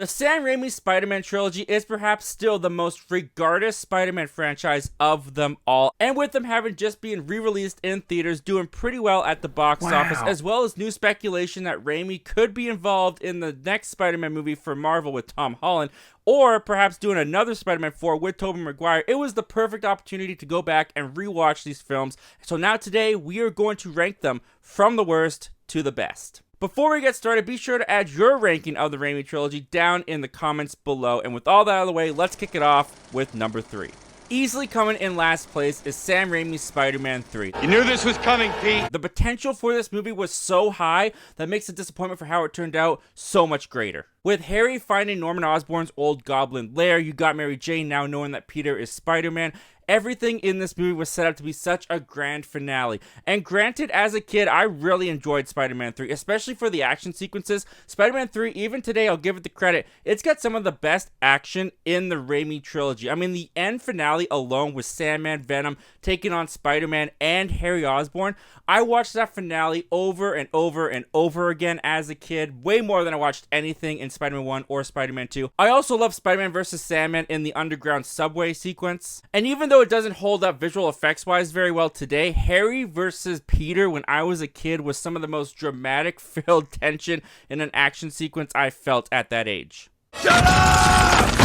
The Sam Raimi Spider-Man trilogy is perhaps still the most regarded Spider-Man franchise of them all, and with them having just been re-released in theaters, doing pretty well at the box office, as well as new speculation that Raimi could be involved in the next Spider-Man movie for Marvel with Tom Holland, or perhaps doing another Spider-Man 4 with Tobey Maguire. It was the perfect opportunity to go back and rewatch these films. So now today, we are going to rank them from the worst to the best. Before we get started, be sure to add your ranking of the Raimi trilogy down in the comments below. And with all that out of the way, let's kick it off with number 3. Easily coming in last place is Sam Raimi's Spider-Man 3. You knew this was coming, Pete. The potential for this movie was so high that makes the disappointment for how it turned out so much greater. With Harry finding Norman Osborn's old goblin lair, you got Mary Jane now knowing that Peter is Spider-Man. Everything in this movie was set up to be such a grand finale. And granted, as a kid, I really enjoyed Spider-Man 3, especially for the action sequences. Spider-Man 3, even today, I'll give it the credit, it's got some of the best action in the Raimi trilogy. I mean, the end finale alone with Sandman, Venom, taking on Spider-Man and Harry Osborn. I watched that finale over and over and over again as a kid, way more than I watched anything in Spider-Man 1 or Spider-Man 2. I also love Spider-Man vs. Sandman in the underground subway sequence. And even though it doesn't hold up visual effects wise very well today, Harry versus Peter when I was a kid was some of the most dramatic filled tension in an action sequence I felt at that age. Shut up!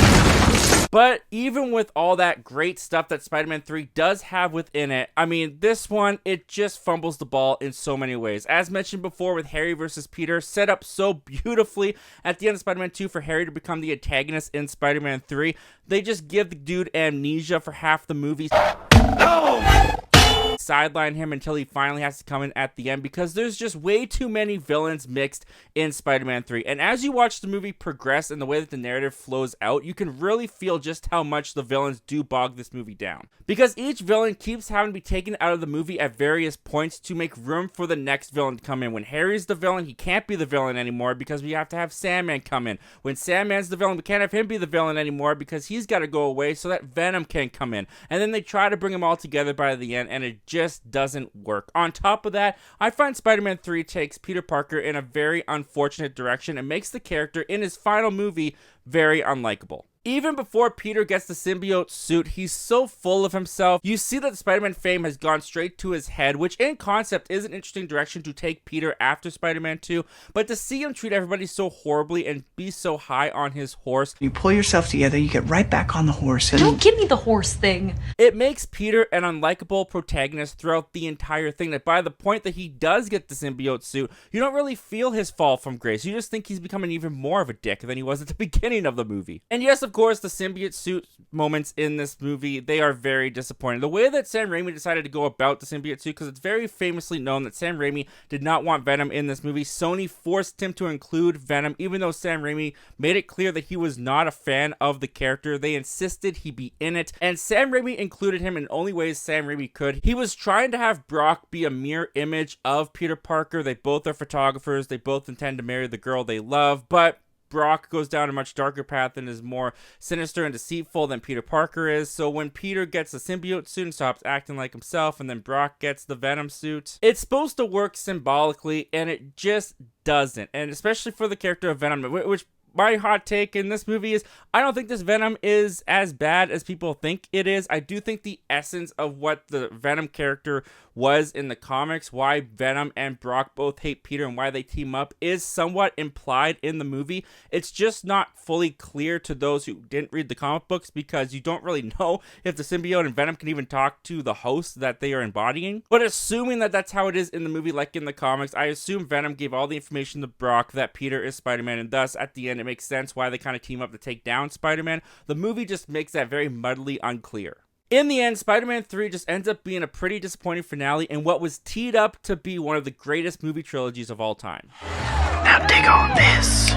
But even with all that great stuff that Spider-Man 3 does have within it, I mean, this one, it just fumbles the ball in so many ways. As mentioned before with Harry versus Peter, set up so beautifully at the end of Spider-Man 2 for Harry to become the antagonist in Spider-Man 3. They just give the dude amnesia for half the movie. No! Sideline him until he finally has to come in at the end because there's just way too many villains mixed in Spider-Man 3. And as you watch the movie progress and the way that the narrative flows out, you can really feel just how much the villains do bog this movie down. Because each villain keeps having to be taken out of the movie at various points to make room for the next villain to come in. When Harry's the villain, he can't be the villain anymore because we have to have Sandman come in. When Sandman's the villain, we can't have him be the villain anymore because he's got to go away so that Venom can come in. And then they try to bring them all together by the end, and it just doesn't work. On top of that, I find Spider-Man 3 takes Peter Parker in a very unfortunate direction and makes the character in his final movie very unlikable. Even before Peter gets the symbiote suit, he's so full of himself. You see that the Spider-Man fame has gone straight to his head, which in concept is an interesting direction to take Peter after Spider-Man 2, but to see him treat everybody so horribly and be so high on his horse. You pull yourself together, you get right back on the horse and... Don't give me the horse thing. It makes Peter an unlikable protagonist throughout the entire thing, that by the point that he does get the symbiote suit, you don't really feel his fall from grace. You just think he's becoming even more of a dick than he was at the beginning of the movie. And yes, of course, the symbiote suit moments in this movie, they are very disappointing. The way that Sam Raimi decided to go about the symbiote suit, because it's very famously known that Sam Raimi did not want Venom in this movie. Sony forced him to include Venom, even though Sam Raimi made it clear that he was not a fan of the character. They insisted he be in it, and Sam Raimi included him in only ways Sam Raimi could. He was trying to have Brock be a mirror image of Peter Parker. They both are photographers. They both intend to marry the girl they love, but Brock goes down a much darker path and is more sinister and deceitful than Peter Parker is. So when Peter gets the symbiote suit and stops acting like himself, and then Brock gets the Venom suit, it's supposed to work symbolically, and it just doesn't. And especially for the character of Venom, which my hot take in this movie is, I don't think this Venom is as bad as people think it is. I do think the essence of what the Venom character was in the comics, why Venom and Brock both hate Peter and why they team up, is somewhat implied in the movie. It's just not fully clear to those who didn't read the comic books, because you don't really know if the symbiote and Venom can even talk to the host that they are embodying. But assuming that that's how it is in the movie, like in the comics, I assume Venom gave all the information to Brock that Peter is Spider-Man, and thus at the end it makes sense why they kind of team up to take down Spider-Man. The movie just makes that very muddly unclear. In the end, Spider-Man 3 just ends up being a pretty disappointing finale in what was teed up to be one of the greatest movie trilogies of all time. Now dig on this.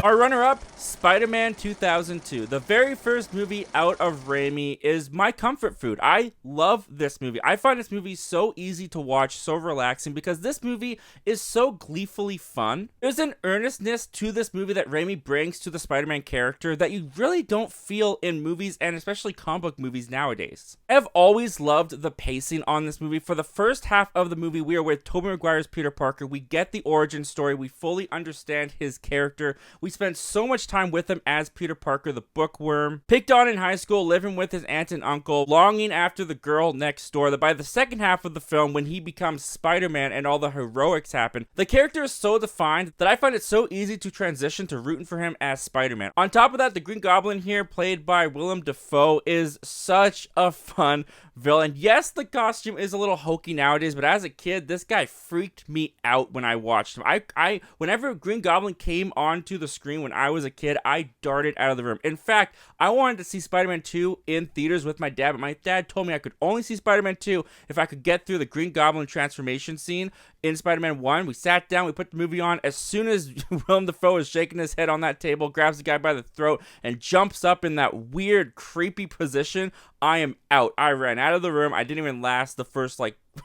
Our runner-up, Spider-Man 2002. The very first movie out of Raimi is my comfort food. I love this movie. I find this movie so easy to watch, so relaxing, because this movie is so gleefully fun. There's an earnestness to this movie that Raimi brings to the Spider-Man character that you really don't feel in movies, and especially comic book movies nowadays. I've always loved the pacing on this movie. For the first half of the movie, we are with Tobey Maguire's Peter Parker. We get the origin story. We fully understand his character. We spend so much time with him as Peter Parker, the bookworm, picked on in high school, living with his aunt and uncle, longing after the girl next door. That by the second half of the film, when he becomes Spider-Man and all the heroics happen, the character is so defined that I find it so easy to transition to rooting for him as Spider-Man. On top of that, the Green Goblin here, played by Willem Dafoe, is such a fun villain. Yes, the costume is a little hokey nowadays, but as a kid, this guy freaked me out when I watched him. Whenever Green Goblin came onto the screen when I was a kid, I darted out of the room. In fact, I wanted to see Spider-Man 2 in theaters with my dad, but my dad told me I could only see Spider-Man 2 if I could get through the Green Goblin transformation scene in Spider-Man 1. We sat down, we put the movie on. As soon as Willem Dafoe is shaking his head on that table, grabs the guy by the throat, and jumps up in that weird, creepy position, I am out. I ran out of the room. I didn't even last the first,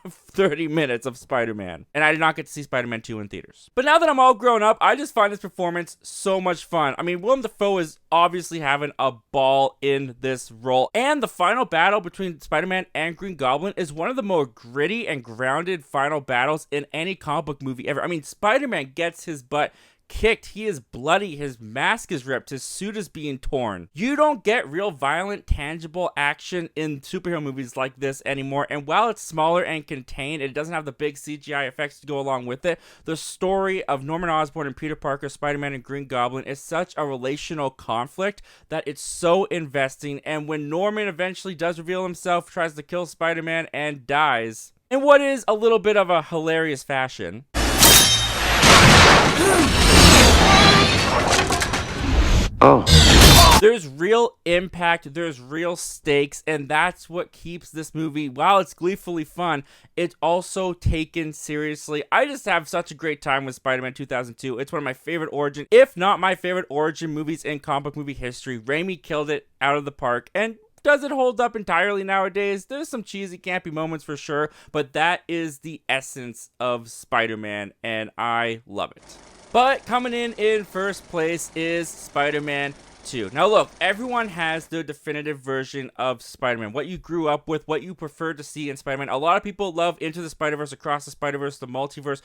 30 minutes of Spider-Man. And I did not get to see Spider-Man 2 in theaters. But now that I'm all grown up, I just find this performance so much fun. I mean, Willem Dafoe is obviously having a ball in this role. And the final battle between Spider-Man and Green Goblin is one of the more gritty and grounded final battles in any comic book movie ever. I mean, Spider-Man gets his butt kicked, he is bloody, his mask is ripped, his suit is being torn. You don't get real violent, tangible action in superhero movies like this anymore, and while it's smaller and contained, it doesn't have the big CGI effects to go along with it. The story of Norman Osborn and Peter Parker, Spider-Man and Green Goblin is such a relational conflict that it's so investing, and when Norman eventually does reveal himself, tries to kill Spider-Man and dies, in what is a little bit of a hilarious fashion, there's real impact, there's real stakes, and that's what keeps this movie, while it's gleefully fun, it's also taken seriously. I just have such a great time with Spider-Man 2002. It's one of my favorite origin, if not my favorite origin movies in comic book movie history. Raimi killed it out of the park, and does it hold up entirely nowadays? There's some cheesy, campy moments for sure, but that is the essence of Spider-Man, and I love it. But coming in first place is Spider-Man 2. Now look, everyone has their definitive version of Spider-Man, what you grew up with, what you prefer to see in Spider-Man. A lot of people love Into the Spider-Verse, Across the Spider-Verse, the Multiverse,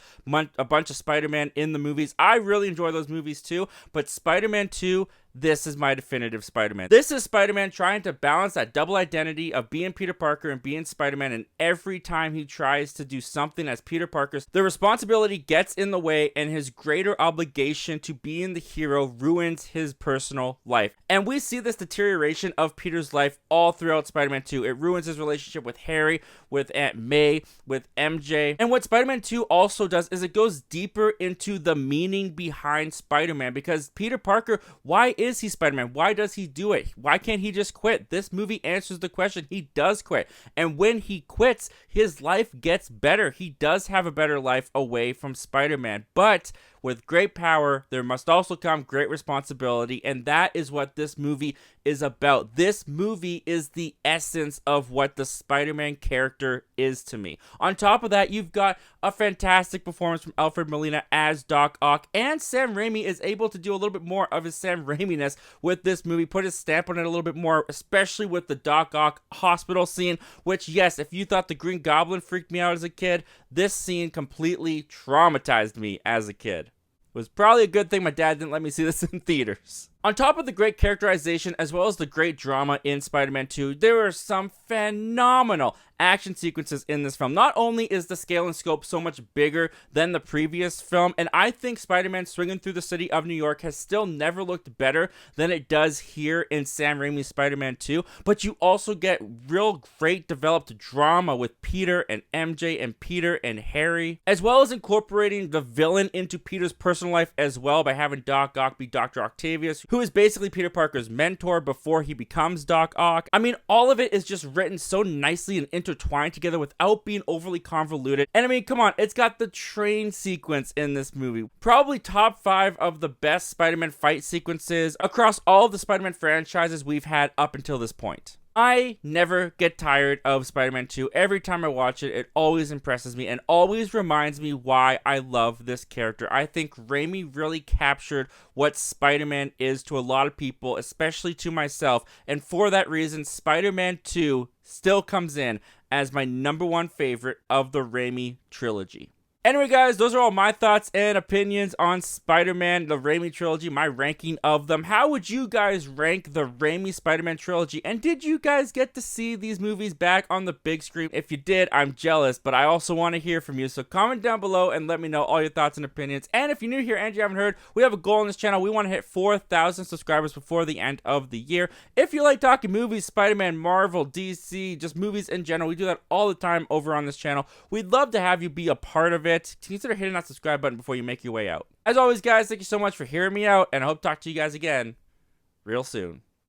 a bunch of Spider-Man in the movies. I really enjoy those movies too, but Spider-Man 2, this is my definitive Spider-Man. This is Spider-Man trying to balance that double identity of being Peter Parker and being Spider-Man, and every time he tries to do something as Peter Parker, the responsibility gets in the way, and his greater obligation to being the hero ruins his personal life. And we see this deterioration of Peter's life all throughout Spider-Man 2. It ruins his relationship with Harry, with Aunt May, with MJ. And what Spider-Man 2 also does is it goes deeper into the meaning behind Spider-Man, because Peter Parker, why is he Spider-Man? Why does he do it? Why can't he just quit? This movie answers the question. He does quit. And when he quits, his life gets better. He does have a better life away from Spider-Man. But with great power, there must also come great responsibility, and that is what this movie is about. This movie is the essence of what the Spider-Man character is to me. On top of that, you've got a fantastic performance from Alfred Molina as Doc Ock, and Sam Raimi is able to do a little bit more of his Sam Raimi-ness with this movie, put his stamp on it a little bit more, especially with the Doc Ock hospital scene, which, yes, if you thought the Green Goblin freaked me out as a kid, this scene completely traumatized me as a kid. It was probably a good thing my dad didn't let me see this in theaters. On top of the great characterization as well as the great drama in Spider-Man 2, there are some phenomenal action sequences in this film. Not only is the scale and scope so much bigger than the previous film, and I think Spider-Man swinging through the city of New York has still never looked better than it does here in Sam Raimi's Spider-Man 2, but you also get real great developed drama with Peter and MJ and Peter and Harry, as well as incorporating the villain into Peter's personal life as well by having Doc Ock be Dr. Octavius, who is basically Peter Parker's mentor before he becomes Doc Ock. I mean, all of it is just written so nicely and intertwined together without being overly convoluted. And I mean, come on, it's got the train sequence in this movie. Probably top 5 of the best Spider-Man fight sequences across all of the Spider-Man franchises we've had up until this point. I never get tired of Spider-Man 2. Every time I watch it, it always impresses me and always reminds me why I love this character. I think Raimi really captured what Spider-Man is to a lot of people, especially to myself, and for that reason, Spider-Man 2 still comes in as my #1 favorite of the Raimi trilogy. Anyway, guys, those are all my thoughts and opinions on Spider-Man, the Raimi trilogy, my ranking of them. How would you guys rank the Raimi Spider-Man trilogy? And did you guys get to see these movies back on the big screen? If you did, I'm jealous, but I also want to hear from you. So comment down below and let me know all your thoughts and opinions. And if you're new here and you haven't heard, we have a goal on this channel. We want to hit 4,000 subscribers before the end of the year. If you like talking movies, Spider-Man, Marvel, DC, just movies in general, we do that all the time over on this channel. We'd love to have you be a part of it. Consider hitting that subscribe button before you make your way out. As always, guys, thank you so much for hearing me out, and I hope to talk to you guys again real soon.